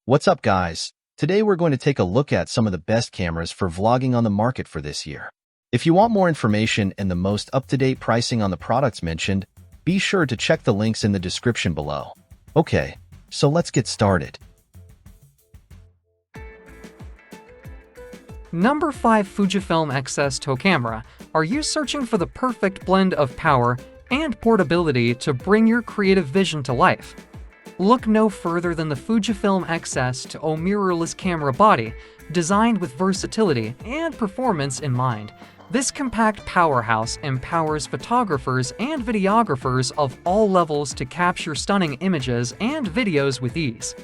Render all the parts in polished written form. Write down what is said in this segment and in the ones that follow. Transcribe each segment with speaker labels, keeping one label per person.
Speaker 1: What's up, guys? Today we're going to take a look at some of the best cameras for vlogging on the market for this year. If you want more information and the most up-to-date pricing on the products mentioned, be sure to check the links in the description below. Okay, so let's get started.
Speaker 2: Number 5 Fujifilm XS2 camera. Are you searching for the perfect blend of power and portability to bring your creative vision to life? Look no further than the Fujifilm XS2 mirrorless camera body, designed with versatility and performance in mind. This compact powerhouse empowers photographers and videographers of all levels to capture stunning images and videos with ease.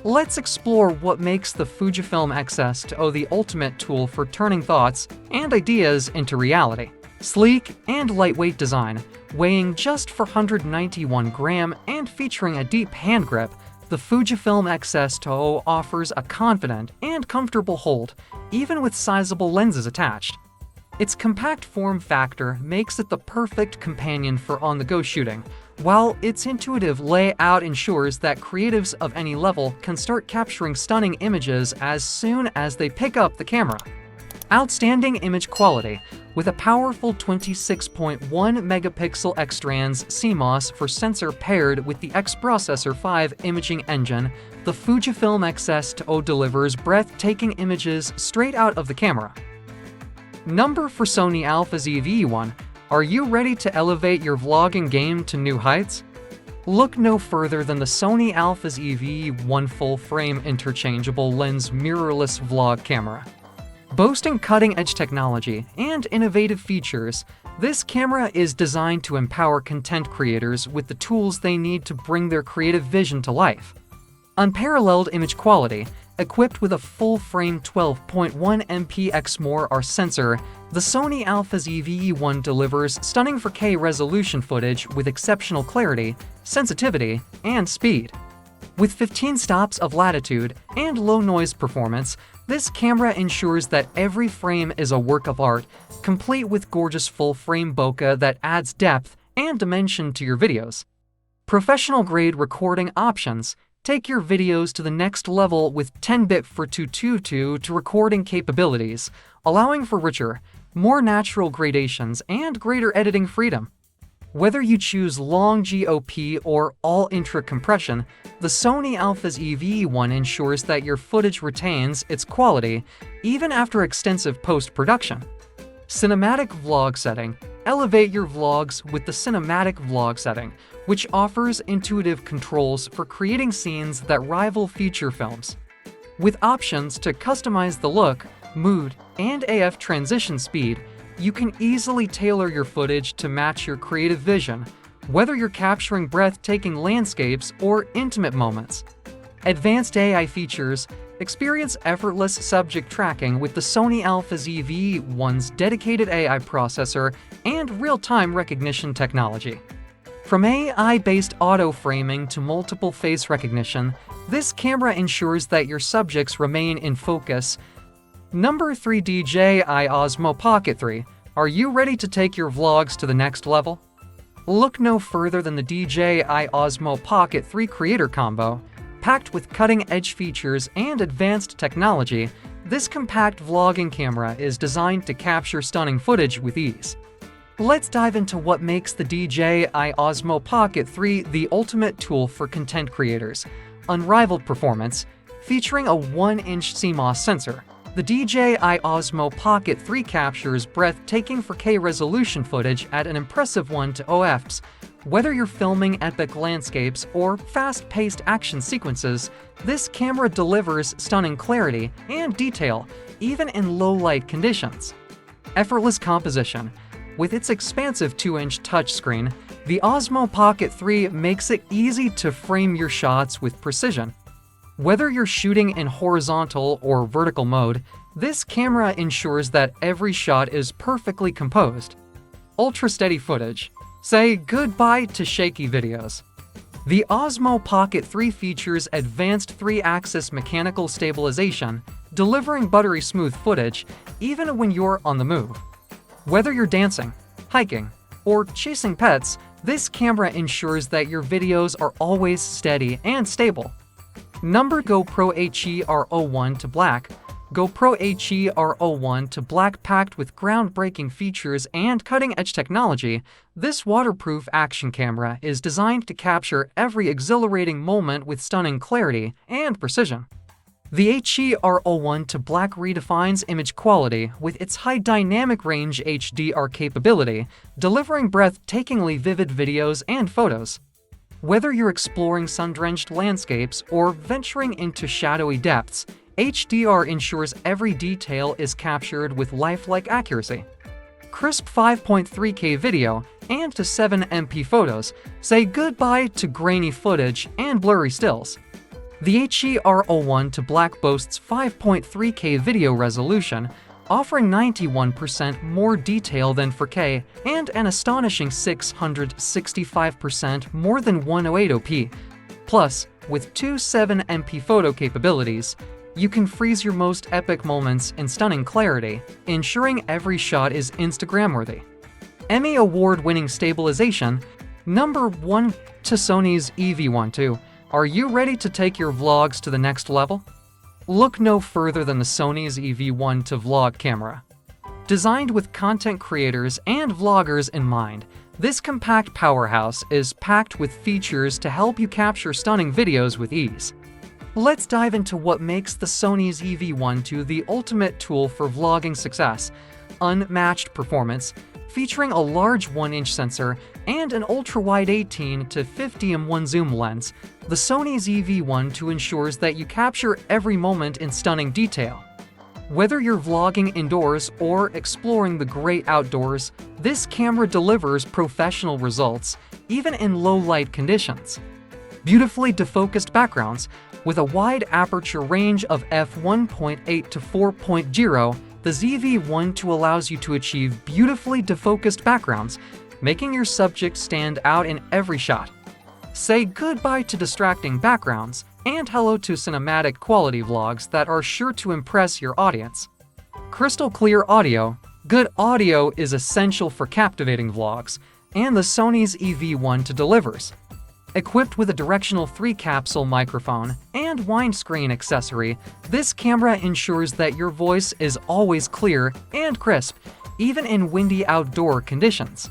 Speaker 2: Let's explore what makes the Fujifilm XS2 the ultimate tool for turning thoughts and ideas into reality. Sleek and lightweight design, weighing just 491 grams and featuring a deep hand grip, the Fujifilm XS2 offers a confident and comfortable hold, even with sizable lenses attached. Its compact form factor makes it the perfect companion for on-the-go shooting, while its intuitive layout ensures that creatives of any level can start capturing stunning images as soon as they pick up the camera. Outstanding image quality. With a powerful 26.1 megapixel X-Trans CMOS for sensor paired with the X-Processor 5 imaging engine, the Fujifilm XS2 delivers breathtaking images straight out of the camera. Number for Sony Alpha ZV-1. Are you ready to elevate your vlogging game to new heights? Look no further than the Sony Alpha ZV-1 full-frame interchangeable lens mirrorless vlog camera. Boasting cutting-edge technology and innovative features, this camera is designed to empower content creators with the tools they need to bring their creative vision to life. Unparalleled image quality. Equipped with a full-frame 12.1 MP XMOR sensor, the Sony Alpha ZV-1 delivers stunning 4K resolution footage with exceptional clarity, sensitivity, and speed. With 15 stops of latitude and low noise performance, this camera ensures that every frame is a work of art, complete with gorgeous full-frame bokeh that adds depth and dimension to your videos. Professional-grade recording options. Take your videos to the next level with 10-bit for 222 to recording capabilities, allowing for richer, more natural gradations and greater editing freedom. Whether you choose long GOP or all-intra compression, the Sony Alpha ZV-1 ensures that your footage retains its quality even after extensive post-production. Cinematic vlog setting. Elevate your vlogs with the cinematic vlog setting, which offers intuitive controls for creating scenes that rival feature films. With options to customize the look, mood, and AF transition speed, you can easily tailor your footage to match your creative vision, whether you're capturing breathtaking landscapes or intimate moments. Advanced AI features. Experience effortless subject tracking with the Sony Alpha ZV-1's dedicated AI processor and real-time recognition technology. From AI-based auto-framing to multiple face recognition, this camera ensures that your subjects remain in focus. Number 3 DJI Osmo Pocket 3. Are you ready to take your vlogs to the next level? Look no further than the DJI Osmo Pocket 3 Creator Combo. Packed with cutting-edge features and advanced technology, this compact vlogging camera is designed to capture stunning footage with ease. Let's dive into what makes the DJI Osmo Pocket 3 the ultimate tool for content creators. Unrivaled performance. Featuring a 1-inch CMOS sensor, the DJI Osmo Pocket 3 captures breathtaking 4K resolution footage at an impressive 1:0 fps. Whether you're filming epic landscapes or fast-paced action sequences, this camera delivers stunning clarity and detail, even in low-light conditions. Effortless composition. With its expansive 2-inch touchscreen, the Osmo Pocket 3 makes it easy to frame your shots with precision. Whether you're shooting in horizontal or vertical mode, this camera ensures that every shot is perfectly composed. Ultra-steady footage. Say goodbye to shaky videos. The Osmo Pocket 3 features advanced 3-axis mechanical stabilization, delivering buttery smooth footage even when you're on the move. Whether you're dancing, hiking, or chasing pets, this camera ensures that your videos are always steady and stable. Number GoPro HERO1 to Black. GoPro HERO1 to Black, packed with groundbreaking features and cutting-edge technology, this waterproof action camera is designed to capture every exhilarating moment with stunning clarity and precision. The HERO1 to Black redefines image quality with its high dynamic range HDR capability, delivering breathtakingly vivid videos and photos. Whether you're exploring sun-drenched landscapes or venturing into shadowy depths, HDR ensures every detail is captured with lifelike accuracy. Crisp 5.3K video and to 7MP photos say goodbye to grainy footage and blurry stills. The HERO1 to Black boasts 5.3K video resolution, offering 91% more detail than 4K and an astonishing 665% more than 108p. Plus, with two 7MP photo capabilities, you can freeze your most epic moments in stunning clarity, ensuring every shot is Instagram-worthy. Emmy Award-winning stabilization. Number 1 to Sony's EV1 II. Are you ready to take your vlogs to the next level? Look no further than the Sony's EV1 II vlog camera. Designed with content creators and vloggers in mind, this compact powerhouse is packed with features to help you capture stunning videos with ease. Let's dive into what makes the Sony's EV1 II the ultimate tool for vlogging success. Unmatched performance, featuring a large 1-inch sensor and an ultra-wide 18 to 50mm zoom lens, the Sony's EV1 II ensures that you capture every moment in stunning detail. Whether you're vlogging indoors or exploring the great outdoors, this camera delivers professional results, even in low-light conditions. Beautifully defocused backgrounds. With a wide aperture range of f1.8 to 4.0, the EV1 II allows you to achieve beautifully defocused backgrounds, making your subject stand out in every shot. Say goodbye to distracting backgrounds and hello to cinematic quality vlogs that are sure to impress your audience. Crystal clear audio. Good audio is essential for captivating vlogs, and the Sony's EV1 II delivers. Equipped with a directional 3-capsule microphone and windscreen accessory, this camera ensures that your voice is always clear and crisp, even in windy outdoor conditions.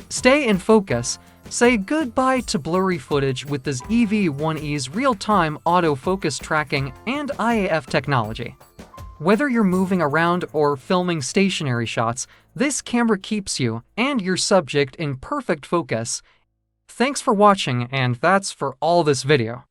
Speaker 2: Stay in focus. Say goodbye to blurry footage with this EV1E's real-time autofocus tracking and IAF technology. Whether you're moving around or filming stationary shots, this camera keeps you and your subject in perfect focus. Thanks for watching, and that's for all this video.